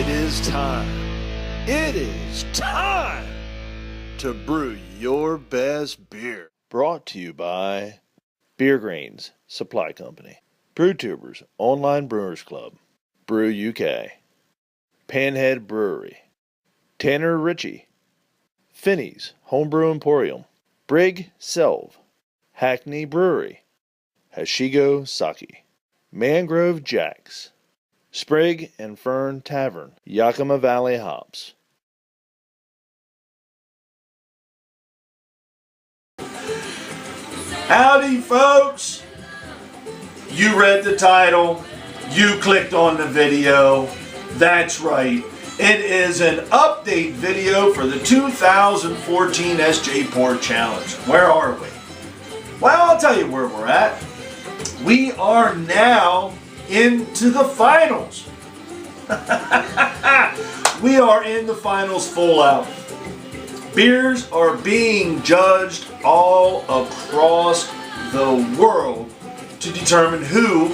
It is time. It is time to brew your best beer. Brought to you by Beer Grains Supply Company, BrewTubers Online Brewers Club, Brew UK, Panhead Brewery, Tanner Ritchie, Finney's Homebrew Emporium, Brig Selv, Hackney Brewery, Hashigo Sake, Mangrove Jacks, Sprig and Fern Tavern, Yakima Valley Hops. Howdy, folks! You read the title, you clicked on the video. That's right, it is an update video for the 2014 Sjporr Challenge. Where are we? Well, I'll tell you where we're at. We are now into the finals. We are in the finals full out. Beers are being judged all across the world to determine who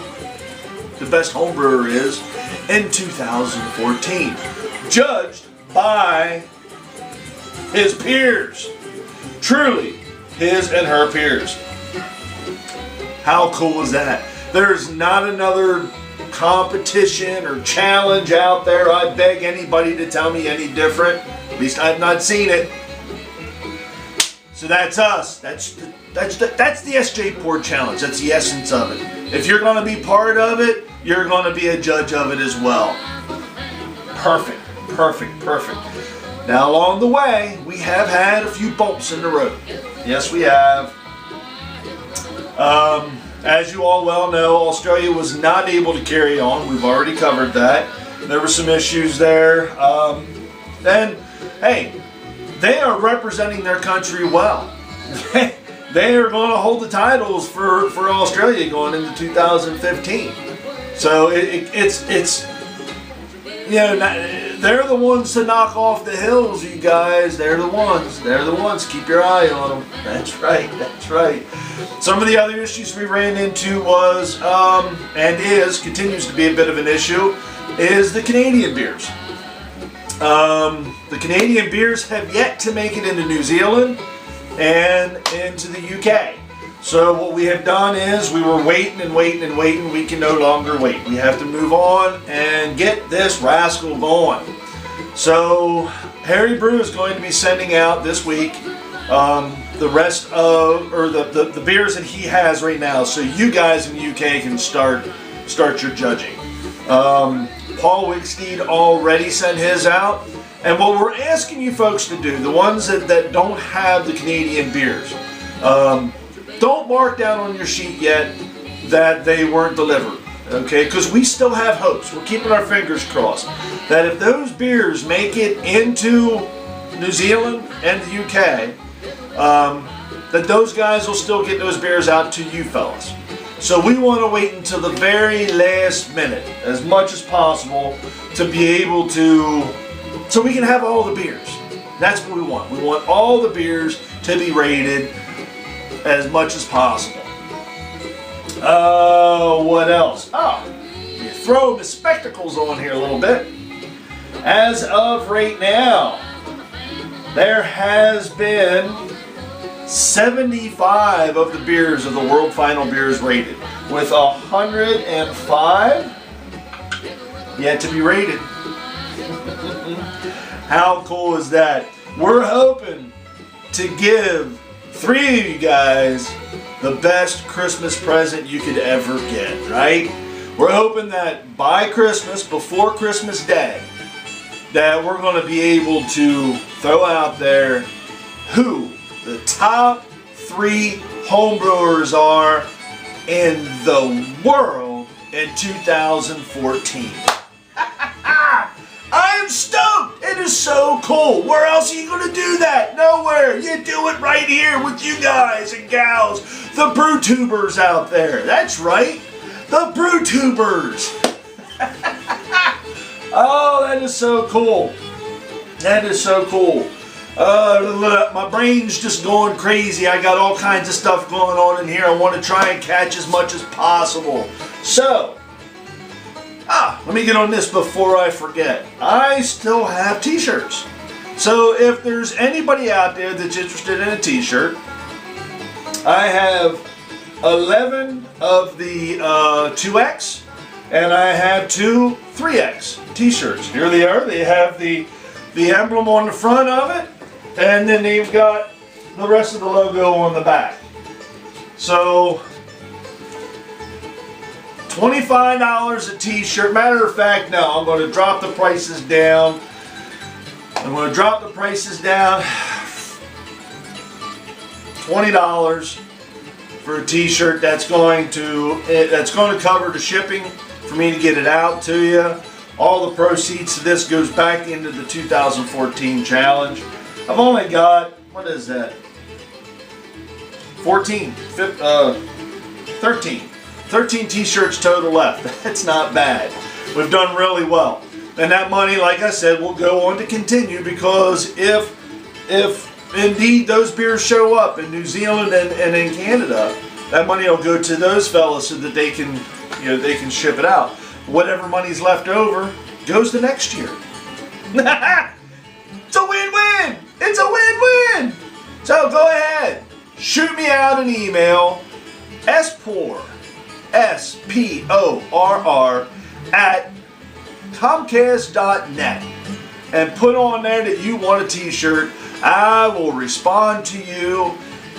the best homebrewer is in 2014. Judged by his peers. Truly, his and her peers. How cool is that? There's not another competition or challenge out there. I beg anybody to tell me any different. At least I've not seen it. So that's us. That's the Sjporr Challenge. That's the essence of it. If you're going to be part of it, you're going to be a judge of it as well. Perfect, perfect, perfect. Now along the way, we have had a few bumps in the road. Yes, we have. As you all well know, Australia was not able to carry on. We've already covered that. There were some issues there. And hey, they are representing their country well. They are going to hold the titles for Australia going into 2015. So it's you know, they're the ones to knock off the hills, you guys. They're the ones. They're the ones. Keep your eye on them. That's right. That's right. Some of the other issues we ran into was, and continues to be a bit of an issue, is the Canadian beers. The Canadian beers have yet to make it into New Zealand and into the UK. So what we have done is we were waiting and waiting and waiting. We can no longer wait. We have to move on and get this rascal going. So Harry Brew is going to be sending out this week the rest of, or the beers that he has right now, so you guys in the UK can start your judging. Paul Wigsteed already sent his out, and what we're asking you folks to do, the ones that don't have the Canadian beers, don't mark down on your sheet yet that they weren't delivered, okay? Because we still have hopes. We're keeping our fingers crossed that if those beers make it into New Zealand and the UK, that those guys will still get those beers out to you fellas. So we want to wait until the very last minute, as much as possible, to be able to, so we can have all the beers. That's what we want. We want all the beers to be rated as much as possible. What else? Oh, you throw the spectacles on here a little bit. As of right now, there has been 75 of the beers of the World Final Beers rated, with 105 yet to be rated. How cool is that? We're hoping to give 3 of you guys the best Christmas present you could ever get, right? We're hoping that by Christmas, before Christmas Day, that we're going to be able to throw out there who the top 3 homebrewers are in the world in 2014. I am stoked! It is so cool! Where else are you going to do that? Nowhere! You do it right here with you guys and gals, the BrewTubers out there. That's right, the BrewTubers! Oh, that is so cool. That is so cool. My brain's just going crazy. I got all kinds of stuff going on in here. I want to try and catch as much as possible. So, let me get on this before I forget. I still have t-shirts. So if there's anybody out there that's interested in a t-shirt, I have 11 of the 2X, and I have 2 3X t-shirts. Here they are. They have the emblem on the front of it, and then they've got the rest of the logo on the back. So $25 a t-shirt. Matter of fact, no, I'm going to drop the prices down. I'm going to drop the prices down. $20 for a t-shirt. That's going to cover the shipping for me to get it out to you. All the proceeds to this goes back into the 2014 challenge. I've only got, what is that? 13 t-shirts total left. That's not bad. We've done really well. And that money, like I said, will go on to continue, because if indeed those beers show up in New Zealand and in Canada, that money will go to those fellas so that they can, they can ship it out. Whatever money's left over goes to next year. It's a win-win. It's a win-win. So go ahead, shoot me out an email, Sjporr, SPORR at Comcast.net, and put on there that you want a t-shirt. I will respond to you,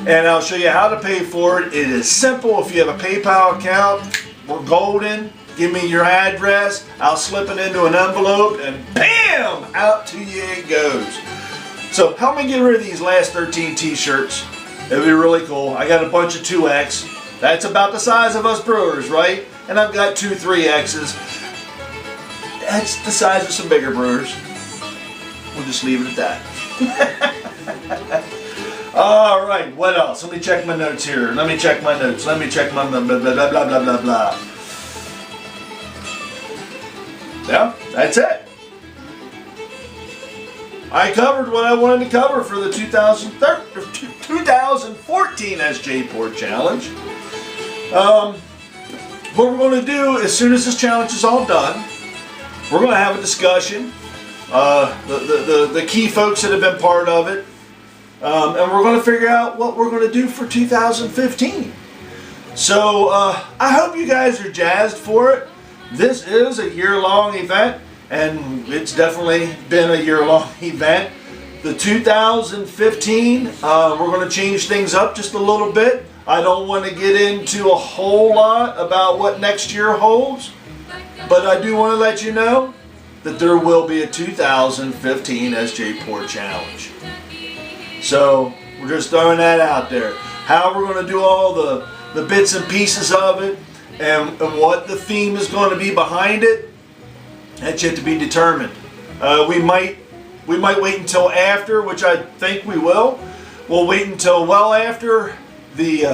and I'll show you how to pay for it. It is simple. If you have a PayPal account, we're golden. Give me your address. I'll slip it into an envelope, and bam, out to you it goes. So help me get rid of these last 13 t-shirts. It'd be really cool. I got a bunch of 2X. That's about the size of us brewers, right? And I've got 2 3Xs. That's the size of some bigger brewers. We'll just leave it at that. All right, what else? Let me check my notes here. Let me check my notes. Let me check my blah, blah, blah, blah, blah, blah, blah. Yeah, that's it. I covered what I wanted to cover for the 2014 Sjporr Challenge. What we're going to do, as soon as this challenge is all done, we're going to have a discussion. The key folks that have been part of it. And we're going to figure out what we're going to do for 2015. So I hope you guys are jazzed for it. This is a year-long event, and it's definitely been a year-long event. The 2015, we're going to change things up just a little bit. I don't want to get into a whole lot about what next year holds, but I do want to let you know that there will be a 2015 Sjporr Challenge. So we're just throwing that out there. How we're going to do all the bits and pieces of it, and what the theme is going to be behind it, that's yet to be determined. We might wait until after, which I think we will. We'll wait until well after the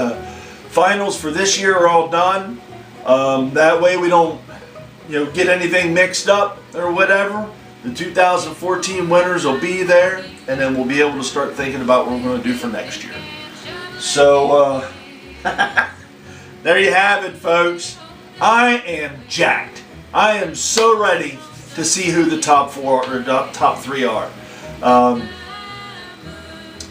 finals for this year are all done. That way we don't get anything mixed up or whatever. The 2014 winners will be there, and then we'll be able to start thinking about what we're going to do for next year. So there you have it, folks. I am jacked. I am so ready to see who the top 4 or top 3 are. I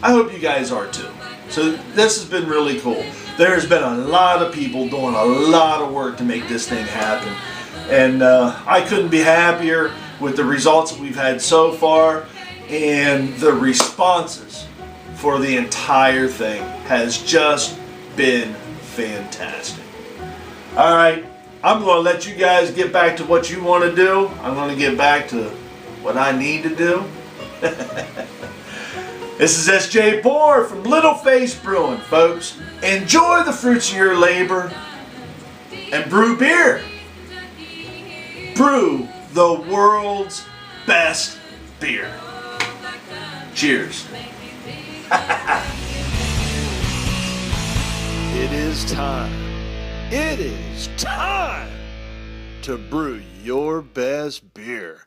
hope you guys are too. So this has been really cool. There's been a lot of people doing a lot of work to make this thing happen. And I couldn't be happier with the results that we've had so far, and the responses for the entire thing has just been fantastic. All right, I'm going to let you guys get back to what you want to do. I'm going to get back to what I need to do. This is Sjporr from Little Face Brewing, folks. Enjoy the fruits of your labor and brew beer. Brew the world's best beer. Cheers. It is time. It is time to brew your best beer.